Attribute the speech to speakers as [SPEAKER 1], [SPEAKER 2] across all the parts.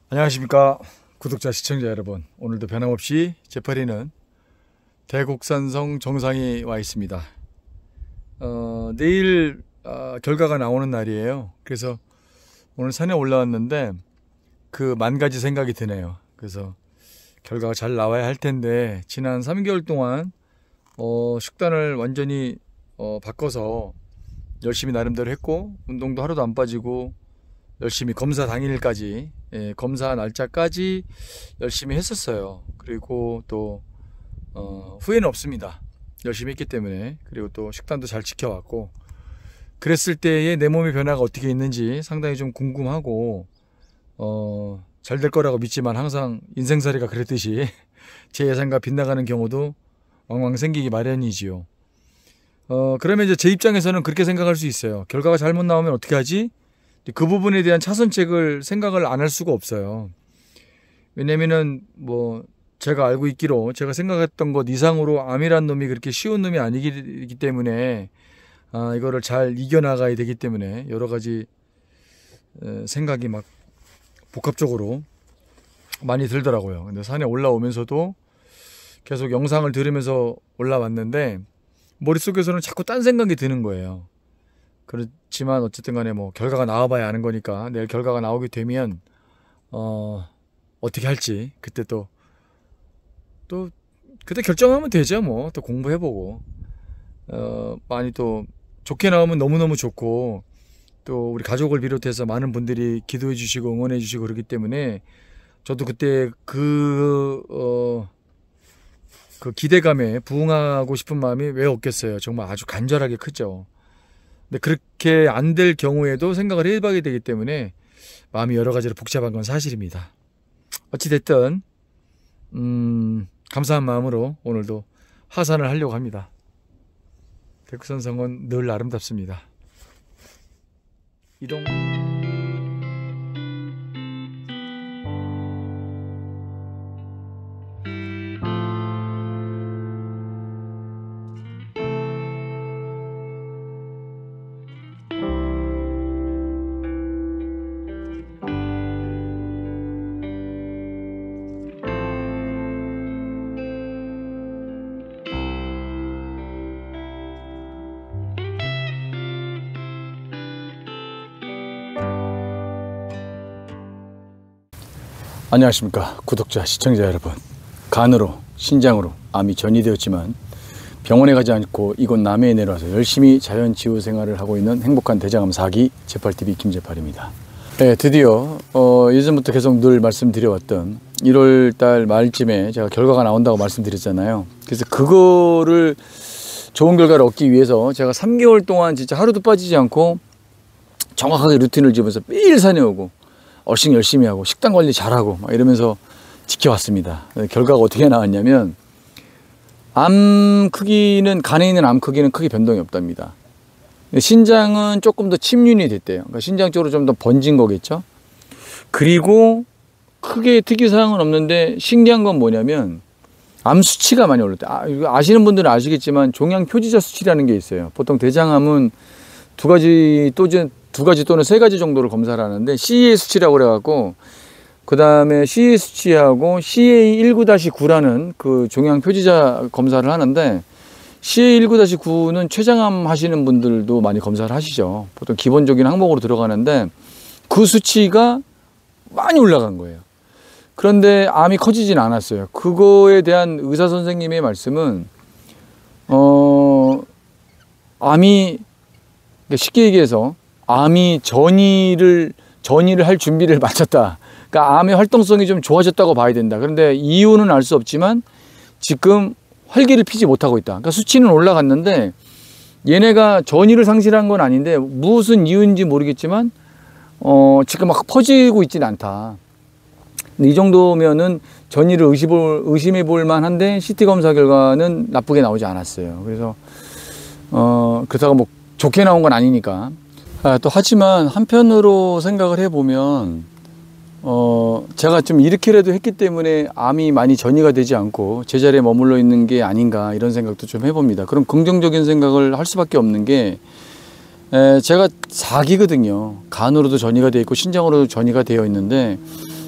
[SPEAKER 1] 안녕하십니까 구독자 시청자 여러분, 오늘도 변함없이 재팔이는 대곡산성 정상에 와 있습니다. 내일 결과가 나오는 날이에요. 그래서 오늘 산에 올라왔는데 그 만 가지 생각이 드네요. 그래서 결과가 잘 나와야 할 텐데 지난 3개월 동안 식단을 완전히 바꿔서 열심히 나름대로 했고, 운동도 하루도 안 빠지고 열심히 검사 당일까지, 검사 날짜까지 열심히 했었어요. 그리고 또 후회는 없습니다. 열심히 했기 때문에. 그리고 또 식단도 잘 지켜왔고, 그랬을 때의 내 몸의 변화가 어떻게 있는지 상당히 좀 궁금하고, 잘 될 거라고 믿지만 항상 인생살이가 그랬듯이 제 예상과 빗나가는 경우도 왕왕 생기기 마련이지요. 그러면 이제 제 입장에서는 그렇게 생각할 수 있어요. 결과가 잘못 나오면 어떻게 하지? 그 부분에 대한 차선책을 생각을 안 할 수가 없어요. 왜냐면은 제가 알고 있기로, 제가 생각했던 것 이상으로 암이란 놈이 그렇게 쉬운 놈이 아니기 때문에 이거를 잘 이겨나가야 되기 때문에 여러 가지 생각이 막 복합적으로 많이 들더라고요. 근데 산에 올라오면서도 계속 영상을 들으면서 올라왔는데 머릿속에서는 자꾸 딴 생각이 드는 거예요. 그렇지만 어쨌든 간에 결과가 나와봐야 아는 거니까, 내일 결과가 나오게 되면 어떻게 할지 그때 또 그때 결정하면 되죠. 또 공부해보고 많이 또 좋게 나오면 너무너무 좋고, 또 우리 가족을 비롯해서 많은 분들이 기도해 주시고 응원해 주시고 그러기 때문에 저도 그때 그 기대감에 부응하고 싶은 마음이 왜 없겠어요. 정말 아주 간절하게 크죠. 근데 그렇게 안 될 경우에도 생각을 해봐야 되기 때문에 마음이 여러 가지로 복잡한 건 사실입니다. 어찌됐든 감사한 마음으로 오늘도 하산을 하려고 합니다. 대곡산성은 늘 아름답습니다. 이동. 안녕하십니까 구독자 시청자 여러분. 간으로 신장으로 암이 전이되었지만 병원에 가지 않고 이곳 남해에 내려와서 열심히 자연치유 생활을 하고 있는 행복한 대장암 4기 재팔TV 김재팔입니다. 네, 드디어 예전부터 계속 늘 말씀드려왔던 1월달 말쯤에 제가 결과가 나온다고 말씀드렸잖아요. 그래서 그거를 좋은 결과를 얻기 위해서 제가 3개월 동안 진짜 하루도 빠지지 않고 정확하게 루틴을 집어서 매일 산에 오고 얼씬 열심히 하고 식단 관리 잘하고 막 이러면서 지켜왔습니다. 결과가 어떻게 나왔냐면 암 크기는, 간에 있는 암 크기는 크게 변동이 없답니다. 신장은 조금 더 침륜이 됐대요. 그러니까 신장 쪽으로 좀 더 번진 거겠죠. 그리고 크게 특이사항은 없는데 신기한 건 뭐냐면 암 수치가 많이 올랐대. 아시는 분들은 아시겠지만 종양 표지자 수치라는 게 있어요. 보통 대장암은 두 가지 또는 세 가지 정도를 검사를 하는데 CA 수치라고 그래갖고, 그 다음에 CA 수치하고 CA19-9라는 그 종양 표지자 검사를 하는데, CA19-9는 췌장암 하시는 분들도 많이 검사를 하시죠. 보통 기본적인 항목으로 들어가는데 그 수치가 많이 올라간 거예요. 그런데 암이 커지진 않았어요. 그거에 대한 의사 선생님의 말씀은 암이, 쉽게 얘기해서 암이 전이를 할 준비를 마쳤다. 그러니까 암의 활동성이 좀 좋아졌다고 봐야 된다. 그런데 이유는 알 수 없지만 지금 활기를 피지 못하고 있다. 그러니까 수치는 올라갔는데 얘네가 전이를 상실한 건 아닌데 무슨 이유인지 모르겠지만 지금 막 퍼지고 있지는 않다. 근데 이 정도면은 전이를 의심해 볼 만한데 CT 검사 결과는 나쁘게 나오지 않았어요. 그래서 그렇다고 좋게 나온 건 아니니까. 또 하지만 한편으로 생각을 해보면 제가 좀 이렇게라도 했기 때문에 암이 많이 전이가 되지 않고 제자리에 머물러 있는 게 아닌가, 이런 생각도 좀 해봅니다. 그럼 긍정적인 생각을 할 수밖에 없는 게, 제가 4기거든요. 간으로도 전이가 되어 있고 신장으로도 전이가 되어 있는데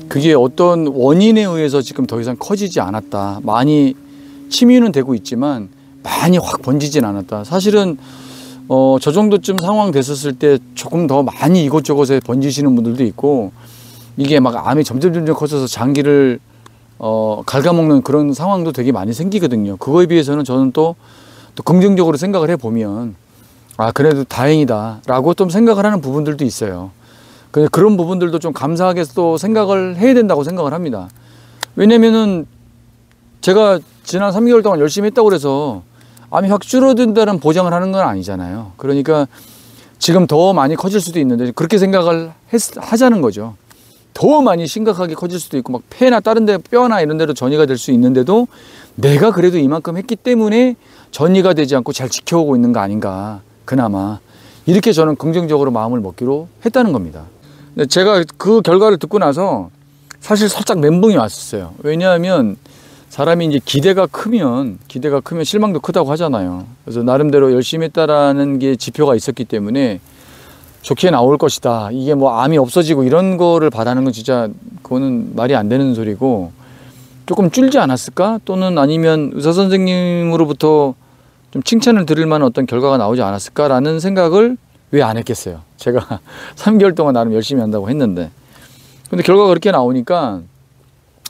[SPEAKER 1] 그게 어떤 원인에 의해서 지금 더 이상 커지지 않았다. 많이 침유는 되고 있지만 많이 확 번지진 않았다. 사실은 저 정도쯤 상황 됐었을 때 조금 더 많이 이곳저곳에 번지시는 분들도 있고, 이게 막 암이 점점 커져서 장기를 갉아먹는 그런 상황도 되게 많이 생기거든요. 그거에 비해서는 저는 또 긍정적으로 생각을 해보면, 아, 그래도 다행이다 라고 좀 생각을 하는 부분들도 있어요. 그런 부분들도 좀 감사하게 또 생각을 해야 된다고 생각을 합니다. 왜냐면은 제가 지난 3개월 동안 열심히 했다고 해서 암이 확 줄어든다는 보장을 하는 건 아니잖아요. 그러니까 지금 더 많이 커질 수도 있는데 그렇게 생각을 하자는 거죠. 더 많이 심각하게 커질 수도 있고, 막 폐나 다른 데 뼈나 이런 데로 전이가 될 수 있는데도 내가 그래도 이만큼 했기 때문에 전이가 되지 않고 잘 지켜오고 있는 거 아닌가, 그나마. 이렇게 저는 긍정적으로 마음을 먹기로 했다는 겁니다. 제가 그 결과를 듣고 나서 사실 살짝 멘붕이 왔었어요. 왜냐하면 사람이 이제 기대가 크면 실망도 크다고 하잖아요. 그래서 나름대로 열심히 했다라는 게 지표가 있었기 때문에 좋게 나올 것이다. 이게 뭐 암이 없어지고 이런 거를 바라는 건 진짜 그거는 말이 안 되는 소리고, 조금 줄지 않았을까? 또는 아니면 의사 선생님으로부터 좀 칭찬을 들을 만한 어떤 결과가 나오지 않았을까라는 생각을 왜 안 했겠어요. 제가 3개월 동안 나름 열심히 한다고 했는데. 근데 결과가 그렇게 나오니까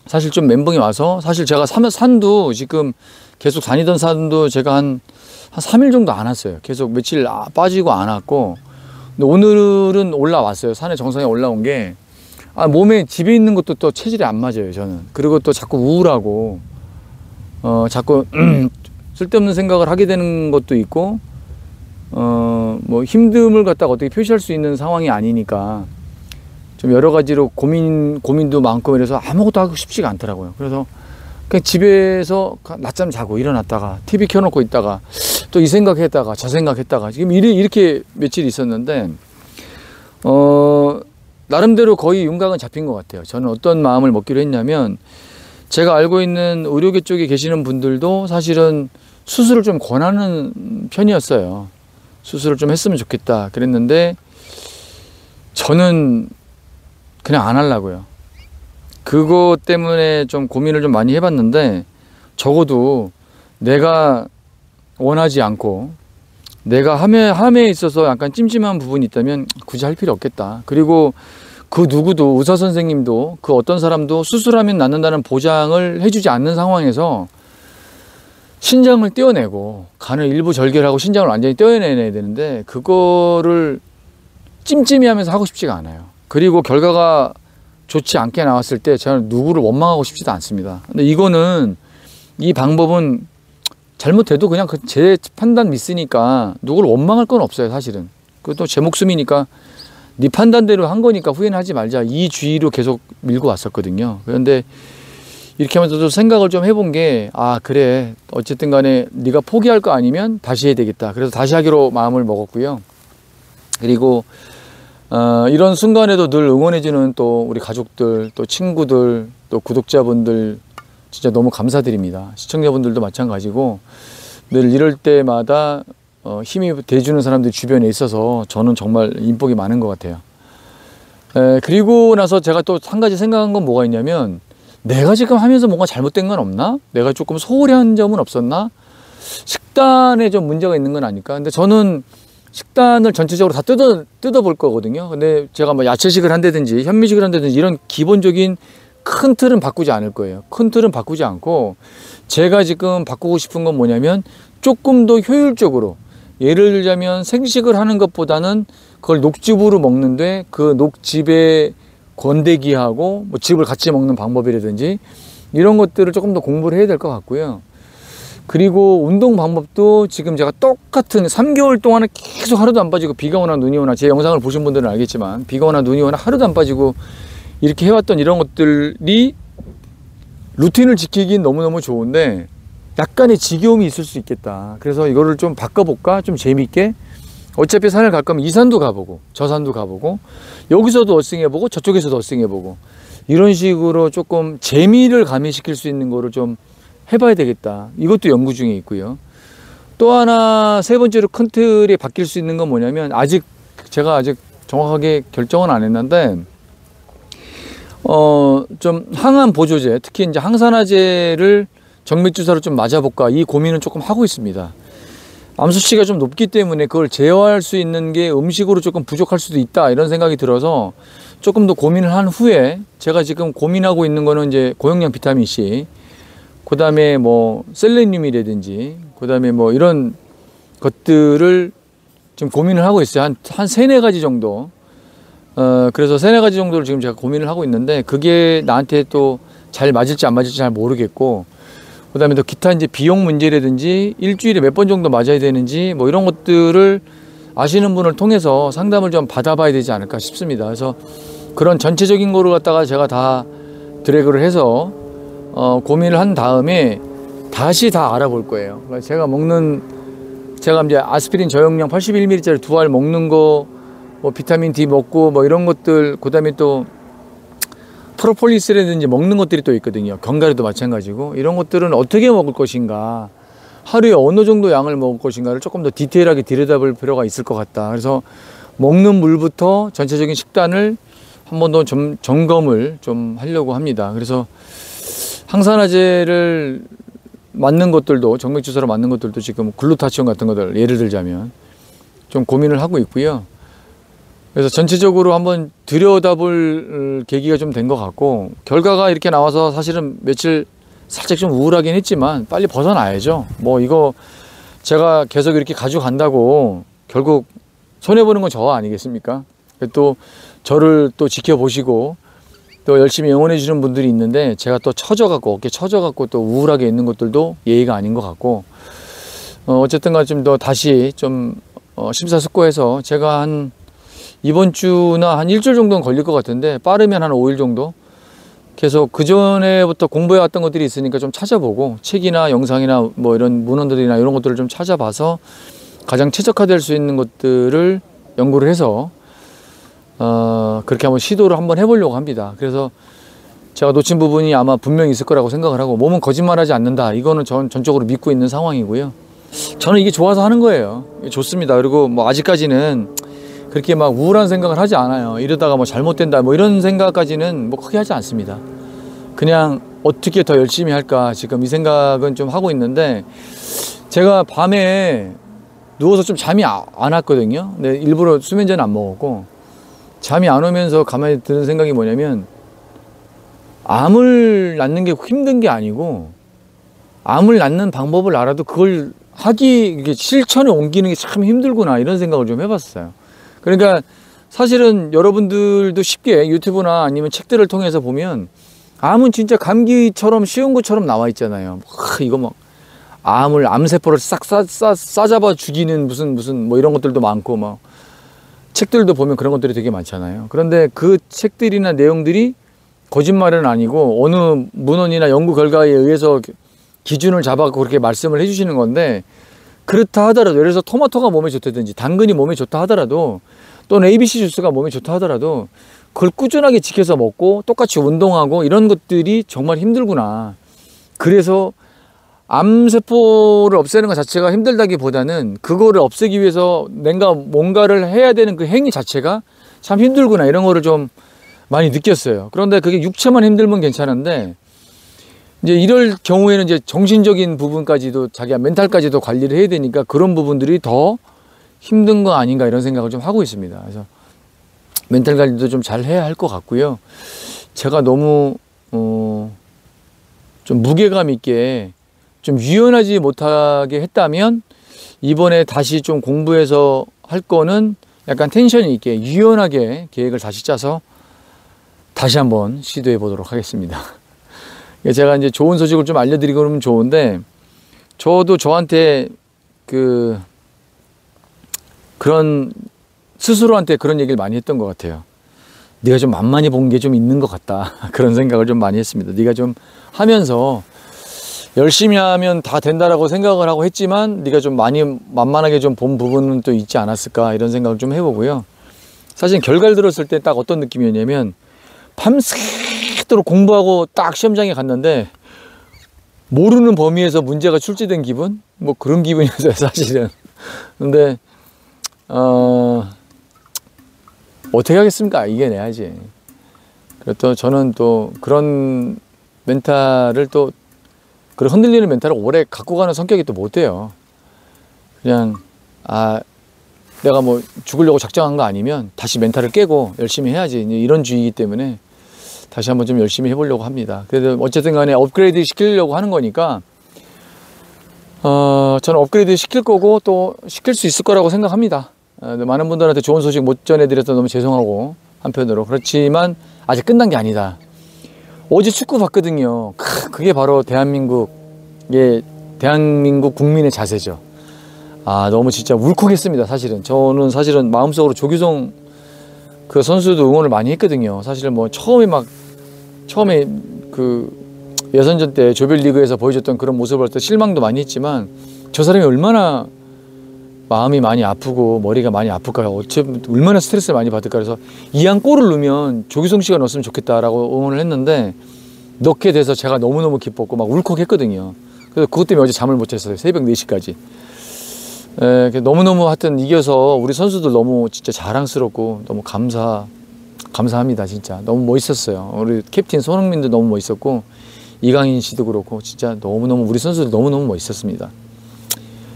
[SPEAKER 1] 사실 좀 멘붕이 와서, 사실 제가 산도 지금 계속 다니던 산도 제가 한 3일 정도 안 왔어요. 계속 며칠 빠지고 안 왔고, 근데 오늘은 올라왔어요. 산에 정상에 올라온 게, 몸에 집에 있는 것도 또 체질이 안 맞아요, 저는. 그리고 또 자꾸 우울하고, 자꾸 쓸데없는 생각을 하게 되는 것도 있고, 뭐 힘듦을 갖다가 어떻게 표시할 수 있는 상황이 아니니까 좀 여러 가지로 고민도 많고 이래서 아무것도 하고 싶지가 않더라고요. 그래서 그냥 집에서 낮잠 자고 일어났다가 TV 켜놓고 있다가 또 이 생각했다가 저 생각했다가 지금 이렇게 며칠 있었는데, 나름대로 거의 윤곽은 잡힌 것 같아요. 저는 어떤 마음을 먹기로 했냐면, 제가 알고 있는 의료계 쪽에 계시는 분들도 사실은 수술을 좀 권하는 편이었어요. 수술을 좀 했으면 좋겠다 그랬는데 저는 그냥 안 하려고요. 그것 때문에 좀 고민을 좀 많이 해봤는데, 적어도 내가 원하지 않고 내가 함에 있어서 약간 찜찜한 부분이 있다면 굳이 할 필요 없겠다. 그리고 그 누구도, 의사 선생님도 그 어떤 사람도 수술하면 낫는다는 보장을 해주지 않는 상황에서 신장을 떼어내고 간을 일부 절개하고 신장을 완전히 떼어내야 되는데, 그거를 찜찜이 하면서 하고 싶지가 않아요. 그리고 결과가 좋지 않게 나왔을 때 저는 누구를 원망하고 싶지도 않습니다. 근데 이 방법은 잘못해도 그냥 제 판단 미스니까 누구를 원망할 건 없어요, 사실은. 그것도 제 목숨이니까 네 판단대로 한 거니까 후회는 하지 말자, 이 주의로 계속 밀고 왔었거든요. 그런데 이렇게 하면서 도 생각을 좀 해본 게, 그래, 어쨌든 간에 네가 포기할 거 아니면 다시 해야 되겠다. 그래서 다시 하기로 마음을 먹었고요. 그리고 이런 순간에도 늘 응원해주는 또 우리 가족들, 또 친구들, 또 구독자분들 진짜 너무 감사드립니다. 시청자분들도 마찬가지고, 늘 이럴 때마다 힘이 돼주는 사람들이 주변에 있어서 저는 정말 인복이 많은 것 같아요. 그리고 나서 제가 또 한 가지 생각한 건 뭐가 있냐면, 내가 지금 하면서 뭔가 잘못된 건 없나? 내가 조금 소홀히 한 점은 없었나? 식단에 좀 문제가 있는 건 아닐까? 근데 저는 식단을 전체적으로 다 뜯어볼 거거든요. 근데 제가 뭐 야채식을 한다든지 현미식을 한다든지 이런 기본적인 큰 틀은 바꾸지 않을 거예요. 큰 틀은 바꾸지 않고, 제가 지금 바꾸고 싶은 건 뭐냐면 조금 더 효율적으로, 예를 들자면 생식을 하는 것보다는 그걸 녹즙으로 먹는데 그 녹즙에 건더기하고 뭐 즙을 같이 먹는 방법이라든지 이런 것들을 조금 더 공부를 해야 될 것 같고요. 그리고 운동 방법도 지금 제가 똑같은 3개월 동안은 계속 하루도 안 빠지고, 비가 오나 눈이 오나, 제 영상을 보신 분들은 알겠지만 비가 오나 눈이 오나 하루도 안 빠지고 이렇게 해왔던 이런 것들이 루틴을 지키긴 너무너무 좋은데 약간의 지겨움이 있을 수 있겠다. 그래서 이거를 좀 바꿔볼까? 좀 재밌게. 어차피 산을 갈 거면 이 산도 가보고 저 산도 가보고 여기서도 어싱해보고 저쪽에서도 어싱해보고, 이런 식으로 조금 재미를 가미시킬 수 있는 거를 좀 해봐야 되겠다. 이것도 연구 중에 있고요. 또 하나, 세 번째로 큰 틀이 바뀔 수 있는 건 뭐냐면, 제가 아직 정확하게 결정은 안 했는데, 좀 항암 보조제, 특히 이제 항산화제를 정맥 주사로 좀 맞아볼까 이 고민은 조금 하고 있습니다. 암 수치가 좀 높기 때문에 그걸 제어할 수 있는 게 음식으로 조금 부족할 수도 있다 이런 생각이 들어서 조금 더 고민을 한 후에 제가 지금 고민하고 있는 거는 이제 고용량 비타민 C, 그 다음에 뭐 셀레늄이라든지 그 다음에 뭐 이런 것들을 지금 고민을 하고 있어요. 한 세네 가지 정도. 그래서 세네 가지 정도를 지금 제가 고민을 하고 있는데 그게 나한테 또 잘 맞을지 안 맞을지 잘 모르겠고, 그 다음에 또 기타 이제 비용 문제라든지 일주일에 몇 번 정도 맞아야 되는지 뭐 이런 것들을 아시는 분을 통해서 상담을 좀 받아봐야 되지 않을까 싶습니다. 그래서 그런 전체적인 거를 갖다가 제가 다 드래그를 해서 고민을 한 다음에 다시 다 알아볼 거예요. 그러니까 제가 이제 아스피린 저용량 81ml짜리 2알 먹는 거, 뭐 비타민 D 먹고 뭐 이런 것들, 그 다음에 또 프로폴리스라든지 먹는 것들이 또 있거든요. 견과류도 마찬가지고 이런 것들은 어떻게 먹을 것인가, 하루에 어느 정도 양을 먹을 것인가를 조금 더 디테일하게 들여다볼 필요가 있을 것 같다. 그래서 먹는 물부터 전체적인 식단을 한 번 더 점검을 좀 하려고 합니다. 그래서 항산화제를 맞는 것들도, 정맥주사로 맞는 것들도 지금 글루타치온 같은 것들 예를 들자면 좀 고민을 하고 있고요. 그래서 전체적으로 한번 들여다볼 계기가 좀 된 것 같고, 결과가 이렇게 나와서 사실은 며칠 살짝 좀 우울하긴 했지만 빨리 벗어나야죠. 뭐 이거 제가 계속 이렇게 가져간다고 결국 손해보는 건 저 아니겠습니까? 또 저를 또 지켜보시고 또 열심히 응원해 주시는 분들이 있는데 제가 또 처져갖고 어깨 처져갖고 또 우울하게 있는 것들도 예의가 아닌 것 같고, 어쨌든 간에 좀 더 다시 좀 심사숙고해서 제가 한 이번 주나 한 일주일 정도는 걸릴 것 같은데 빠르면 한 5일 정도 계속 그 전에부터 공부해 왔던 것들이 있으니까 좀 찾아보고 책이나 영상이나 뭐 이런 문헌들이나 이런 것들을 좀 찾아봐서 가장 최적화될 수 있는 것들을 연구를 해서 그렇게 한번 시도를 한번 해보려고 합니다. 그래서 제가 놓친 부분이 아마 분명히 있을 거라고 생각을 하고, 몸은 거짓말하지 않는다, 이거는 전적으로 믿고 있는 상황이고요. 저는 이게 좋아서 하는 거예요. 좋습니다. 그리고 뭐 아직까지는 그렇게 막 우울한 생각을 하지 않아요. 이러다가 뭐 잘못된다 뭐 이런 생각까지는 뭐 크게 하지 않습니다. 그냥 어떻게 더 열심히 할까 지금 이 생각은 좀 하고 있는데, 제가 밤에 누워서 좀 잠이 안 왔거든요. 근데 일부러 수면제는 안 먹었고, 잠이 안 오면서 가만히 드는 생각이 뭐냐면, 암을 낳는 게 힘든 게 아니고 암을 낳는 방법을 알아도 그걸 이게 실천에 옮기는 게 참 힘들구나 이런 생각을 좀 해봤어요. 그러니까 사실은 여러분들도 쉽게 유튜브나 아니면 책들을 통해서 보면 암은 진짜 감기처럼 쉬운 것처럼 나와 있잖아요. 이거 막 암세포를 싹 싸잡아 죽이는 무슨 뭐 이런 것들도 많고, 막 책들도 보면 그런 것들이 되게 많잖아요. 그런데 그 책들이나 내용들이 거짓말은 아니고 어느 문헌이나 연구 결과에 의해서 기준을 잡아서 그렇게 말씀을 해주시는 건데, 그렇다 하더라도 예를 들어서 토마토가 몸에 좋다든지 당근이 몸에 좋다 하더라도, 또는 ABC 주스가 몸에 좋다 하더라도 그걸 꾸준하게 지켜서 먹고 똑같이 운동하고 이런 것들이 정말 힘들구나. 그래서 암세포를 없애는 것 자체가 힘들다기보다는 그거를 없애기 위해서 내가 뭔가를 해야 되는 그 행위 자체가 참 힘들구나, 이런 거를 좀 많이 느꼈어요. 그런데 그게 육체만 힘들면 괜찮은데 이제 이럴 경우에는 이제 정신적인 부분까지도, 자기가 멘탈까지도 관리를 해야 되니까 그런 부분들이 더 힘든 거 아닌가 이런 생각을 좀 하고 있습니다. 그래서 멘탈 관리도 좀 잘 해야 할 것 같고요. 제가 너무 좀 무게감 있게 좀 유연하지 못하게 했다면 이번에 다시 좀 공부해서 할 거는 약간 텐션이 있게 유연하게 계획을 다시 짜서 다시 한번 시도해 보도록 하겠습니다. 제가 이제 좋은 소식을 좀 알려드리고 그러면 좋은데, 저도 저한테 그런 스스로한테 그런 얘기를 많이 했던 것 같아요. 네가 좀 만만히 본 게 좀 있는 것 같다. 그런 생각을 좀 많이 했습니다. 네가 좀 하면서 열심히 하면 다 된다라고 생각을 하고 했지만 네가 좀 많이 만만하게 좀 본 부분은 또 있지 않았을까, 이런 생각을 좀 해보고요. 사실 결과를 들었을 때 딱 어떤 느낌이었냐면, 밤새도록 공부하고 딱 시험장에 갔는데 모르는 범위에서 문제가 출제된 기분? 뭐 그런 기분이었어요, 사실은. 근데 어떻게 하겠습니까? 이겨내야지. 그리고 또 저는 또 그런 멘탈을 또 그런 흔들리는 멘탈을 오래 갖고 가는 성격이 또 못 돼요. 그냥 내가 뭐 죽으려고 작정한 거 아니면 다시 멘탈을 깨고 열심히 해야지, 이런 주의이기 때문에 다시 한번 좀 열심히 해보려고 합니다. 그래도 어쨌든 간에 업그레이드 시키려고 하는 거니까 저는 업그레이드 시킬 거고 또 시킬 수 있을 거라고 생각합니다. 많은 분들한테 좋은 소식 못 전해드려서 너무 죄송하고, 한편으로 그렇지만 아직 끝난 게 아니다. 어제 축구 봤거든요. 그게 바로 대한민국 국민의 자세죠. 너무 진짜 울컥했습니다. 사실은 저는 마음속으로 조규성 그 선수도 응원을 많이 했거든요. 사실은 뭐 처음에 그 예선전 때 조별리그에서 보여줬던 그런 모습을 볼 때 실망도 많이 했지만, 저 사람이 얼마나 마음이 많이 아프고 머리가 많이 아플까, 얼마나 스트레스를 많이 받을까. 그래서 이왕 골을 넣으면 조규성 씨가 넣었으면 좋겠다라고 응원을 했는데, 넣게 돼서 제가 너무너무 기뻤고 막 울컥했거든요. 그래서 그것 때문에 어제 잠을 못 잤어요. 새벽 4시까지. 너무너무 하여튼 이겨서 우리 선수들 너무 진짜 자랑스럽고 너무 감사합니다. 진짜 너무 멋있었어요. 우리 캡틴 손흥민도 너무 멋있었고, 이강인 씨도 그렇고, 진짜 너무너무 우리 선수들 너무너무 멋있었습니다.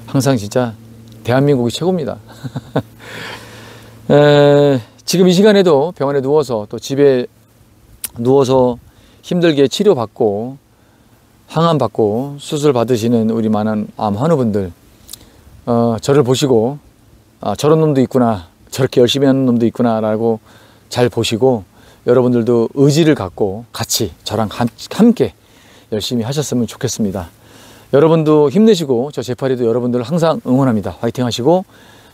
[SPEAKER 1] 항상 진짜 대한민국이 최고입니다. 지금 이 시간에도 병원에 누워서, 또 집에 누워서 힘들게 치료받고 항암받고 수술 받으시는 우리 많은 암 환우분들, 저를 보시고 저런 놈도 있구나, 저렇게 열심히 하는 놈도 있구나 라고 잘 보시고, 여러분들도 의지를 갖고 같이 저랑 함께 열심히 하셨으면 좋겠습니다. 여러분도 힘내시고, 저 제파리도 여러분들을 항상 응원합니다. 화이팅 하시고,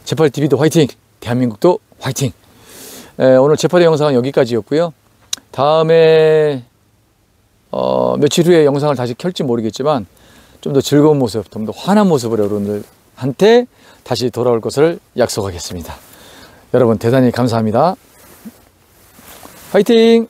[SPEAKER 1] 제파리TV도 화이팅, 대한민국도 화이팅. 오늘 제파리 영상은 여기까지였고요. 다음에 며칠 후에 영상을 다시 켤지 모르겠지만, 좀 더 즐거운 모습, 좀 더 환한 모습으로 여러분들한테 다시 돌아올 것을 약속하겠습니다. 여러분 대단히 감사합니다. 화이팅!